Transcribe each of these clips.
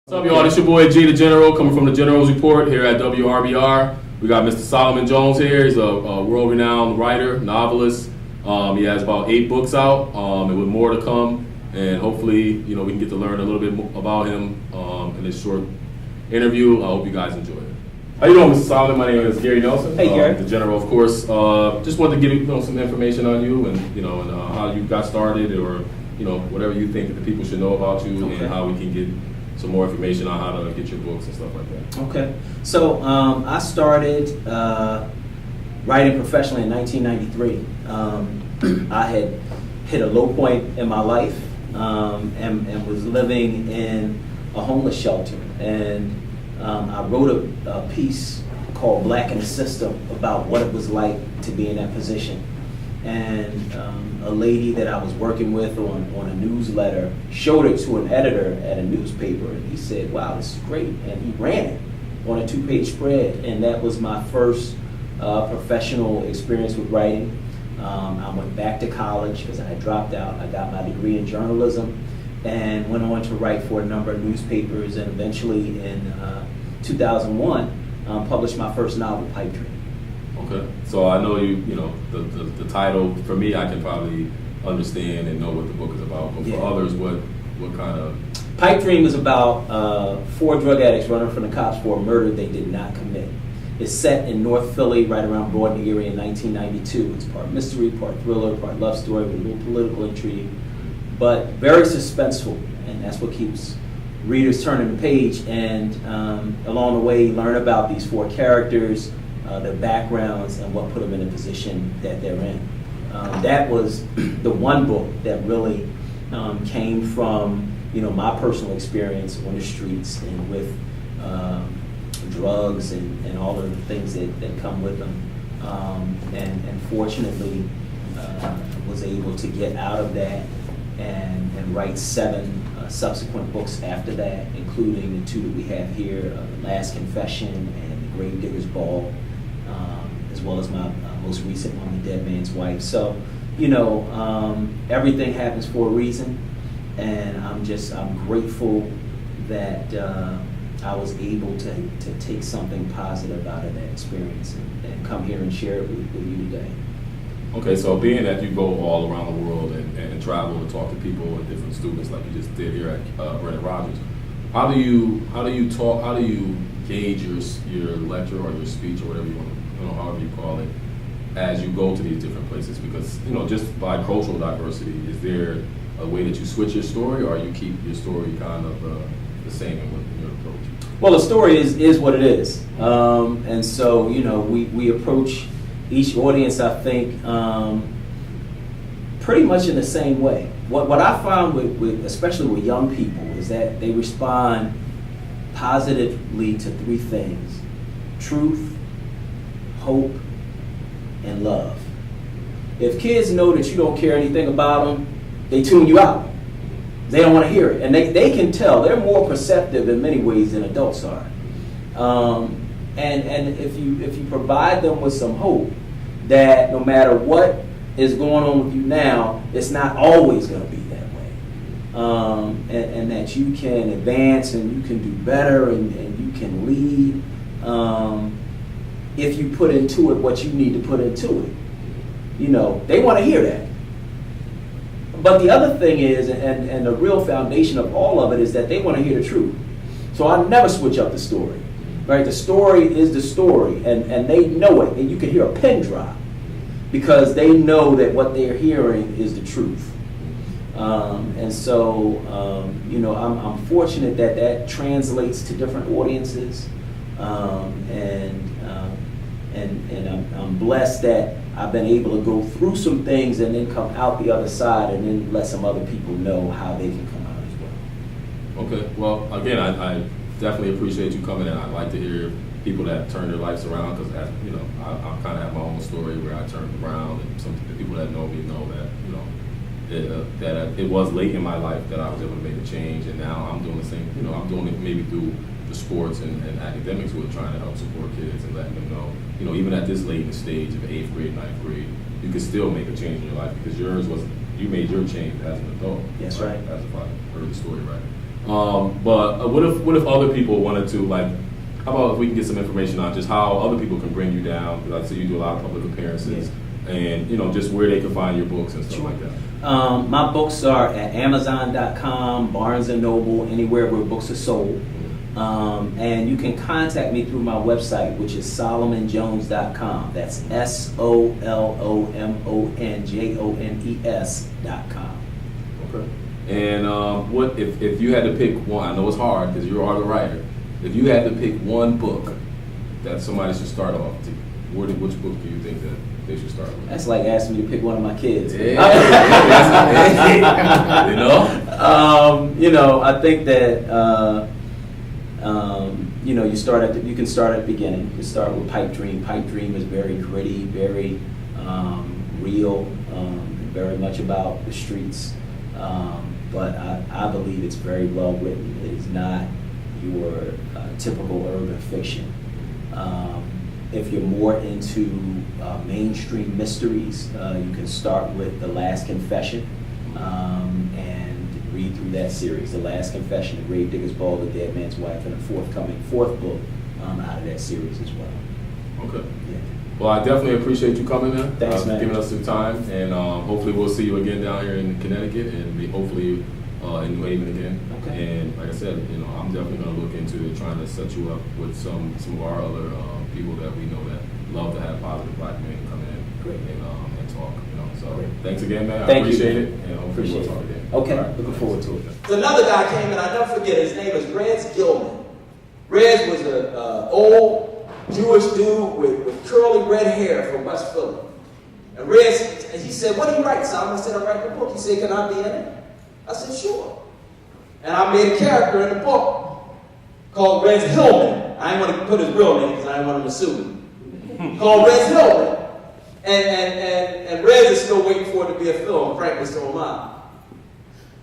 What's up, y'all? This your boy G the General, coming from the General's Report here at WRBR. We got Mr. Solomon Jones here. He's a world-renowned writer, novelist. He has about 8 books out, and with more to come. And hopefully, we can get to learn a little bit about him in this short interview. I hope you guys enjoy it. How you doing, Mr. Solomon? My name is Gary Nelson. Hey, Gary. The General, of course. Just wanted to give you some information on you and how you got started, or whatever you think that the people should know about you, Okay. and how we can get some more information on how to get your books and stuff like that. Okay, so I started writing professionally in 1993. I had hit a low point in my life and was living in a homeless shelter. And I wrote a piece called Black in the System about what it was like to be in that position. And a lady that I was working with on a newsletter showed it to an editor at a newspaper, and he said, "Wow, this is great," and he ran it on a 2-page spread, and that was my first professional experience with writing. I went back to college because I had dropped out. I got my degree in journalism and went on to write for a number of newspapers, and eventually in 2001 published my first novel, Pipe Dream. Okay, so I know the title. For me, I can probably understand and know what the book is about, but for others, what kind of... Pipe Dream is about 4 drug addicts running from the cops for a murder they did not commit. It's set in North Philly, right around Broadway area in 1992. It's part mystery, part thriller, part love story with a little political intrigue, but very suspenseful, and that's what keeps readers turning the page. And along the way, you learn about these 4 characters, their backgrounds, and what put them in the position that they're in. That was the one book that really came from my personal experience on the streets and with drugs and all of the things that come with them. And fortunately was able to get out of that and write 7 subsequent books after that, including the 2 that we have here, Last Confession and The Gravedigger's Ball, as well as my most recent one, The Dead Man's Wife. So, everything happens for a reason, and I'm grateful that I was able to take something positive out of that experience and come here and share it with you today. Okay, so being that you go all around the world and travel and talk to people and different students like you just did here at Brennan Rogers, how do you gauge your lecture or your speech or whatever you want to, however you call it, as you go to these different places? Because just by cultural diversity, is there a way that you switch your story, or you keep your story kind of the same in your approach? Well, the story is what it is, and so we approach each audience, I think, pretty much in the same way. What I find with especially with young people is that they respond positively to 3 things: truth, hope, and love. If kids know that you don't care anything about them, they tune you out. They don't want to hear it, and they can tell. They're more perceptive in many ways than adults are. And if you provide them with some hope that no matter what is going on with you now, it's not always going to be that way, and that you can advance and you can do better and you can lead if you put into it what you need to put into it. They want to hear that. But the other thing is, and the real foundation of all of it, is that they want to hear the truth. So I never switch up the story. Right? The story is the story, and they know it, and you can hear a pin drop because they know that what they're hearing is the truth. And so, I'm fortunate that translates to different audiences, and I'm blessed that I've been able to go through some things and then come out the other side, and then let some other people know how they can come out as well. Okay, well, again, I definitely appreciate you coming in. I'd like to hear people that turn their lives around, because I kind of have my own story where I turned around, and some the people that know me know that that it was late in my life that I was able to make a change, and now I'm doing the same. I'm doing it maybe through the sports and academics, with trying to help support kids and letting them know, even at this late in the stage of 8th grade, 9th grade, you can still make a change in your life, because you made your change as an adult. Yes, right. As if I heard the story right. But what if other people wanted to, like, how about if we can get some information on just how other people can bring you down? Because I see you do a lot of public appearances, and just where they can find your books and stuff like that. My books are at Amazon.com, Barnes & Noble, anywhere where books are sold. And you can contact me through my website, which is SolomonJones.com. That's SolomonJones.com. Okay. And what if you had to pick one? I know it's hard because you are the writer. If you had to pick one book that somebody should start off, which book do you think that they should start with? That's like asking me to pick one of my kids. Yeah. I think that you can start at the beginning. You can start with Pipe Dream. Pipe Dream is very gritty, very real, very much about the streets. But I believe it's very well written. It is not your typical urban fiction. If you're more into mainstream mysteries, you can start with The Last Confession and read through that series. The Last Confession, The Gravedigger's Ball, The Dead Man's Wife, and the forthcoming fourth book out of that series as well. Okay. Yeah. Well, I definitely appreciate you coming in. Thanks, man. Giving us some time, and hopefully we'll see you again down here in Connecticut, and hopefully in New Haven again. Okay. And like I said, I'm definitely going to look into trying to set you up with some of our other people that we know that love to have positive Black men come in and talk. So Great. Thanks again, man. Thank I appreciate you, it, and hopefully we'll talk again. Okay, All right. looking forward to it. Another guy came and I never forget, his name is Rez Gilman. Rez was an old Jewish dude with curly red hair from West Philly. And Rez, he said, "What do you write, Solomon?" I said, "I write a book." He said, "Can I be in it?" I said, "Sure." And I made a character in the book called Rez Hillman. I didn't want to put his real name because I didn't want him to sue me. Called Rez Hillman. And Rez is still waiting for it to be a film. Frankly, so am I.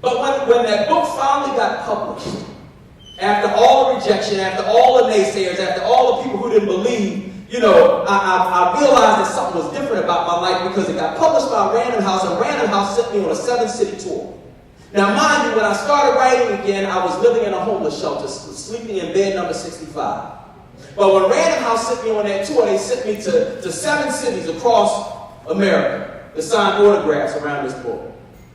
But when that book finally got published, after all the rejection, after all the naysayers, after all the people who didn't believe, I realized that something was different about my life because it got published by Random House, and Random House sent me on a 7-city tour. Now, mind you, when I started writing again, I was living in a homeless shelter, sleeping in bed number 65. But when Random House sent me on that tour, they sent me to 7 cities across America to sign autographs around this book.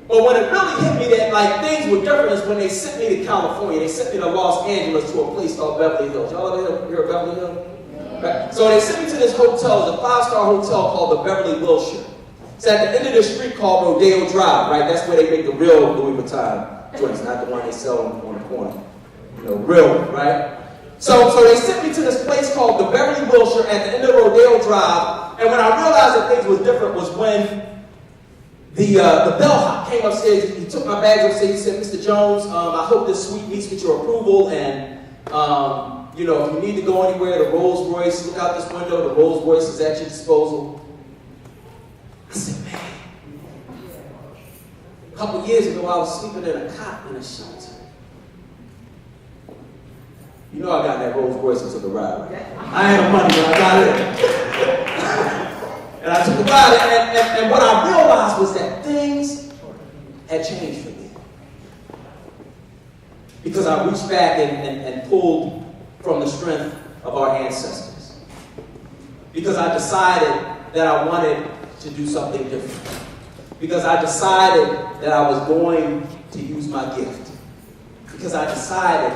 But when it really hit me that things were different is when they sent me to California. They sent me to Los Angeles to a place called Beverly Hills. Y'all ever hear of Beverly Hills? Yeah. Right. So they sent me to this hotel, it's a 5-star hotel called the Beverly Wilshire. It's at the end of this street called Rodeo Drive, right? That's where they make the real Louis Vuitton joints, not the one they sell on the corner. Real one, right? So they sent me to this place called the Beverly Wilshire at the end of Rodeo Drive. And when I realized that things were different was when the bellhop came upstairs. He took my bags upstairs. He said, "Mr. Jones, I hope this suite meets with your approval. And if you need to go anywhere, the Rolls Royce, look out this window. The Rolls Royce is at your disposal." I said, "Man, a couple years ago, I was sleeping in a cot in a shelter. I got that Rolls Royce and took a ride. Right? I ain't no money, but I got it." And I took a ride, and what I realized was that things had changed for me. Because I reached back and pulled from the strength of our ancestors. Because I decided that I wanted to do something different. Because I decided that I was going to use my gift. Because I decided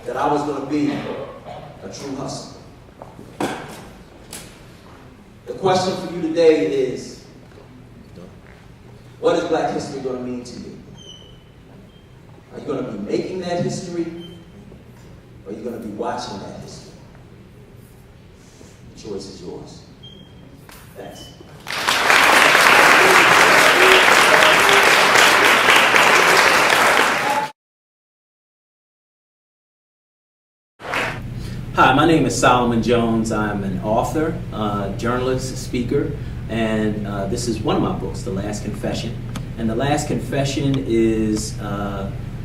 that I was going to be a true hustler. The question for you today is, what is Black history going to mean to you? Are you going to be making that history, or are you going to be watching that history? The choice is yours. Thanks. Hi, my name is Solomon Jones. I'm an author, journalist, speaker, and this is one of my books, The Last Confession. And The Last Confession is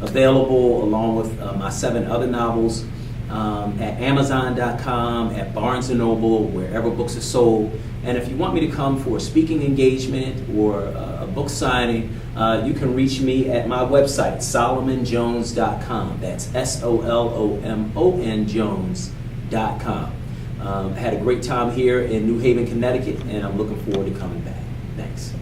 available along with my 7 other novels at Amazon.com, at Barnes & Noble, wherever books are sold. And if you want me to come for a speaking engagement or a book signing, you can reach me at my website, solomonjones.com. That's SOLOMON Jones.com. I had a great time here in New Haven, Connecticut, and I'm looking forward to coming back. Thanks.